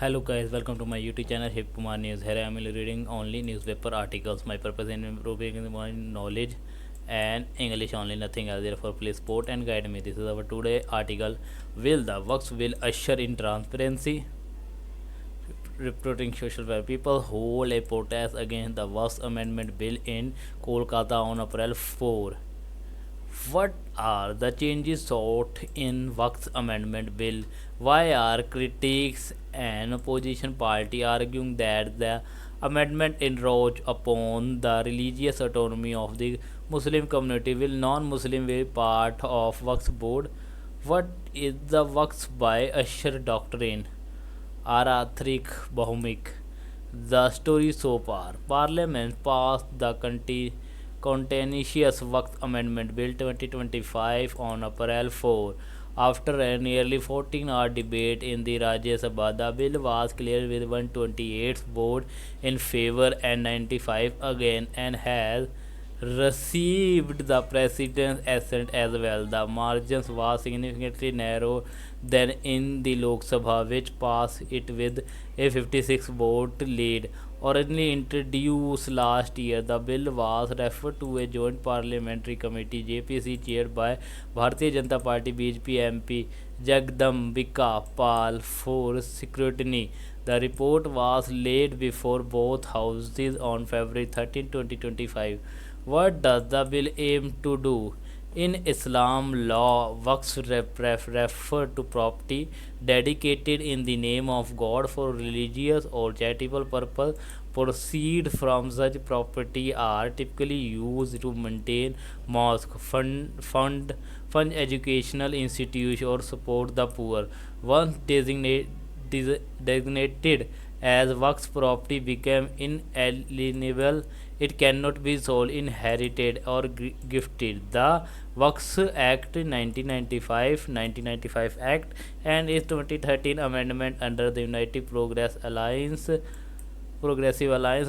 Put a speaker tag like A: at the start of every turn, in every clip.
A: Hello guys, welcome to my YouTube channel Hip Kumar News. Here I am reading only newspaper articles. My purpose in improving my knowledge and English only, nothing else. Therefore, please support and guide me. This is our today article. Will the works will usher in transparency? Reporting social welfare. People hold a protest against the Works Amendment Bill in Kolkata on April 4. What are the changes sought in Waqf Amendment Bill? Why are critics and opposition party arguing that the amendment encroach upon the religious autonomy of the Muslim community? Will non-Muslim be part of Waqf board? What is the Waqf by Asher doctrine? Arathrik Bahumik. The story so far. Parliament passed the contentious Waqf Amendment Bill 2025 on April 4. After a nearly 14-hour debate in the Rajya Sabha, the bill was cleared with 128 votes in favor and 95 against and has received the president's assent as well. The margins was significantly narrower than in the Lok Sabha, which passed it with a 56 vote lead. Originally introduced last year, the bill was referred to a joint parliamentary committee (JPC) chaired by Bharatiya Janata Party (BJP) MP Jagdambika Pal for scrutiny. The report was laid before both houses on February 13, 2025. What does the bill aim to do? In Islam law, waqf refer to property dedicated in the name of God for religious or charitable purpose. Proceeds from such property are typically used to maintain mosque, fund educational institutions, or support the poor. Once designated as waqf property became inalienable, it cannot be sold, inherited, or gifted. The Waqf Act 1995 Act and its 2013 amendment under the United Progressive Alliance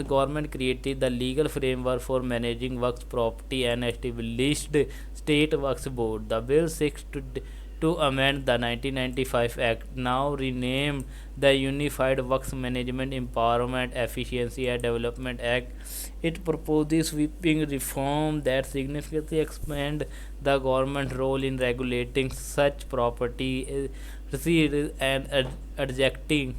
A: government created the legal framework for managing Waqf property and established state Waqf board. The bill seeks to amend the 1995 Act, now renamed the Unified Waqf Management Empowerment, Efficiency and Development Act. It proposes sweeping reform that significantly expand the government role in regulating such property receipts and adjudicating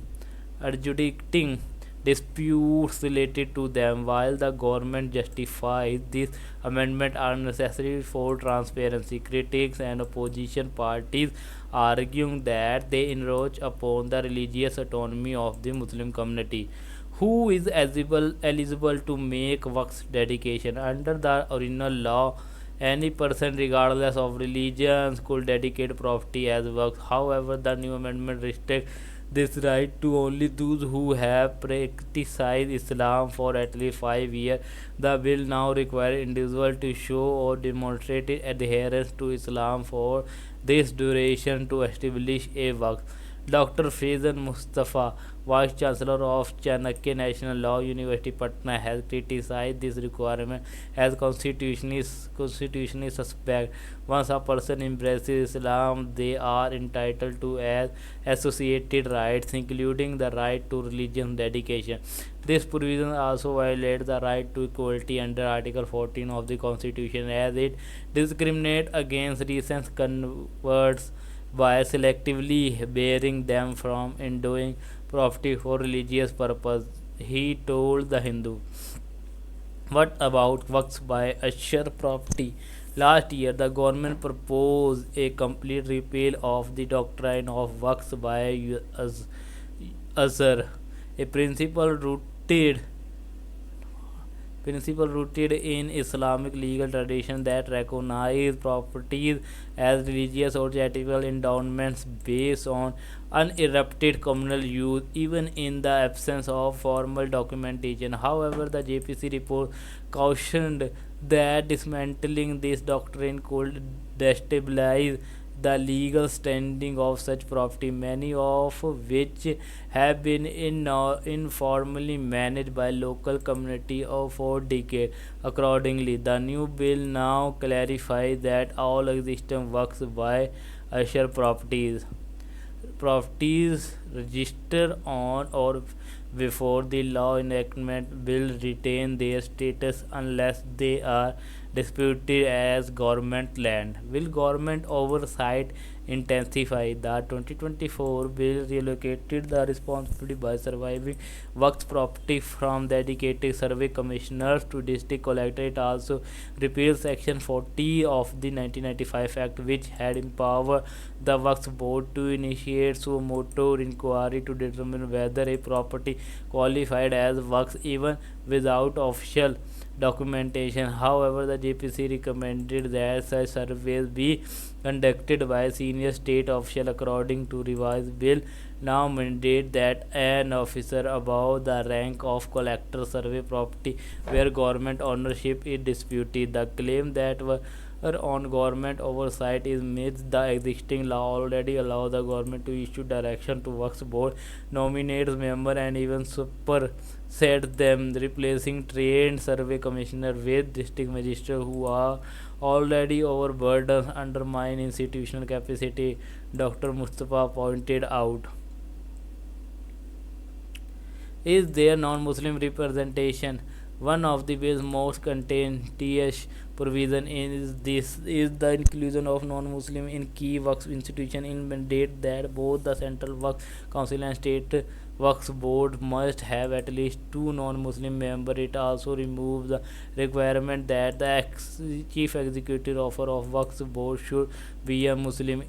A: disputes related to them. While the government justifies these amendments are necessary for transparency, critics and opposition parties arguing that they encroach upon the religious autonomy of the Muslim community. Who is eligible to make waqf dedication? Under the original law, any person regardless of religion could dedicate property as waqf. However, the new amendment restricts this right to only those who have practiced Islam for at least 5 years. The bill now requires individuals to show or demonstrate adherence to Islam for this duration to establish a waqf. Dr. Faizan Mustafa, Vice Chancellor of Chanakya National Law University, Patna, has criticized this requirement as constitutionally suspect. Once a person embraces Islam, they are entitled to as associated rights, including the right to religious dedication. This provision also violates the right to equality under Article 14 of the Constitution, as it discriminates against recent converts by selectively barring them from endowing property for religious purpose. He told the Hindu. What about Waqf by Asher property? Last year, the government proposed a complete repeal of the doctrine of Waqf by Azhar, a principle rooted in Islamic legal tradition that recognize properties as religious or charitable endowments based on uninterrupted communal use, even in the absence of formal documentation. However, the JPC report cautioned that dismantling this doctrine could destabilize the legal standing of such property, many of which have been informally managed by local community for decades. Accordingly, the new bill now clarifies that all existing works by Asher properties properties registered on or before the law enactment will retain their status unless they are disputed as government land. Will government oversight intensify? The 2024 bill relocated the responsibility by surviving Waqf property from dedicated survey commissioners to district collector. It also repeals Section 40 of the 1995 Act, which had empowered the Waqf board to initiate suo motu inquiry to determine whether a property qualified as Waqf even without official documentation. However, the JPC recommended that such surveys be conducted by senior state official. According to revised bill, now mandate that an officer above the rank of collector survey property where government ownership is disputed. The claim that were on government oversight is myth. The existing law already allow the government to issue direction to Waqf board, nominates member and even supersede them, replacing trained survey commissioner with district magistrate who are already overburdened, undermine institutional capacity. Dr. Mustafa pointed out. Is there non-Muslim representation? One of the bill's most contentious provision is the inclusion of non-Muslim in key Waqf institution. In mandate that both the Central Waqf Council and State Waqf Board must have at least two non-Muslim members. It also removes the requirement that the chief executive officer of Waqf Board should be a Muslim.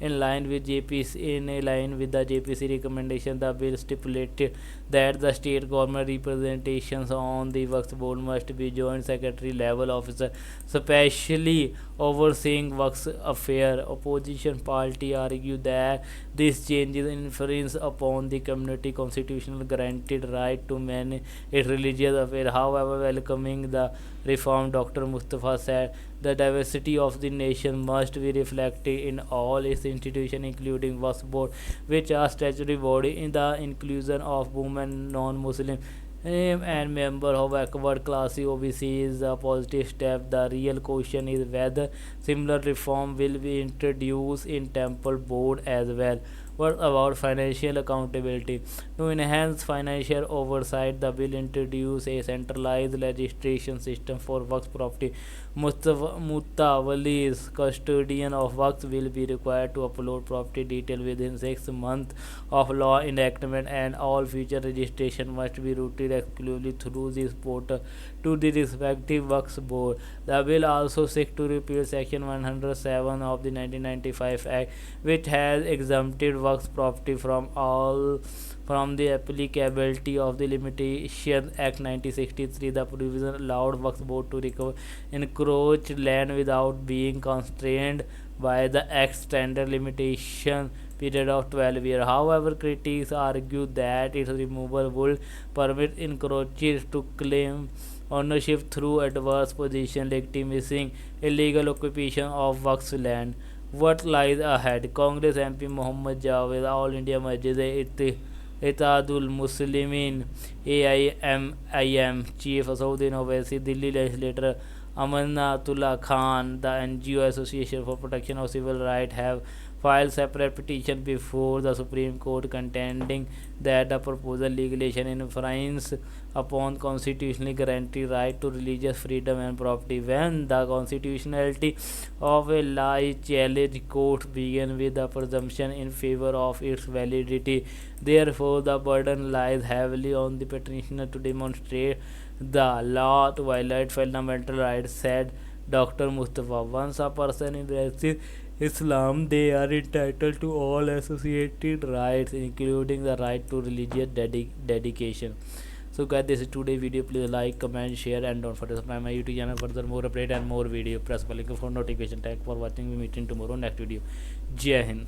A: In line with the JPC recommendation, the bill stipulated that the state government representations on the Waqf board must be joint secretary level officer, specially overseeing Waqf affair. Opposition party argue that this changes inference upon the community constitutional granted right to manage its religious affair. However, welcoming the reform, Dr. Mustafa said the diversity of the nation must be reflected in all its institutions, including Waqf board, which are statutory body. In the inclusion of women, non-Muslim and member of backward class OBC is a positive step. The real question is whether similar reform will be introduced in temple board as well. What about financial accountability? To enhance financial oversight, the bill introduces a centralized registration system for Waqf property. Mutawalis, custodian of Waqf, will be required to upload property detail within 6 months of law enactment, and all future registration must be routed exclusively through this portal to the respective Waqf board. The bill also seeks to repeal Section 107 of the 1995 Act, which has exempted Waqf property from the applicability of the Limitation Act 1963. The provision allowed Waqf board to recover encroached land without being constrained by the Act's standard limitation period of 12 years. However, critics argue that its removal would permit encroachers to claim ownership through adverse possession, legitimizing illegal occupation of Waqf land. What lies ahead? Congress MP Mohammad Javed, All India Ittihadul Muslimin AIMIM Chief Asauddin Owaisi, Delhi legislator Amanatullah Khan, the NGO Association for Protection of Civil Rights have filed separate petition before the Supreme Court contending that the proposed legislation infringes upon constitutionally guaranteed right to religious freedom and property. When the constitutionality of a law is challenged, courts begin with the presumption in favor of its validity. Therefore, the burden lies heavily on the petitioner to demonstrate the law to violate fundamental rights, said Dr. Mustafa. Once a person embraces Islam, they are entitled to all associated rights, including the right to religious dedication. So guys, this is today's video. Please like, comment, share, and don't forget to subscribe my YouTube channel for more update and more video. Press the link for notification. Thank for watching. We meet in tomorrow next video. Jai Hind.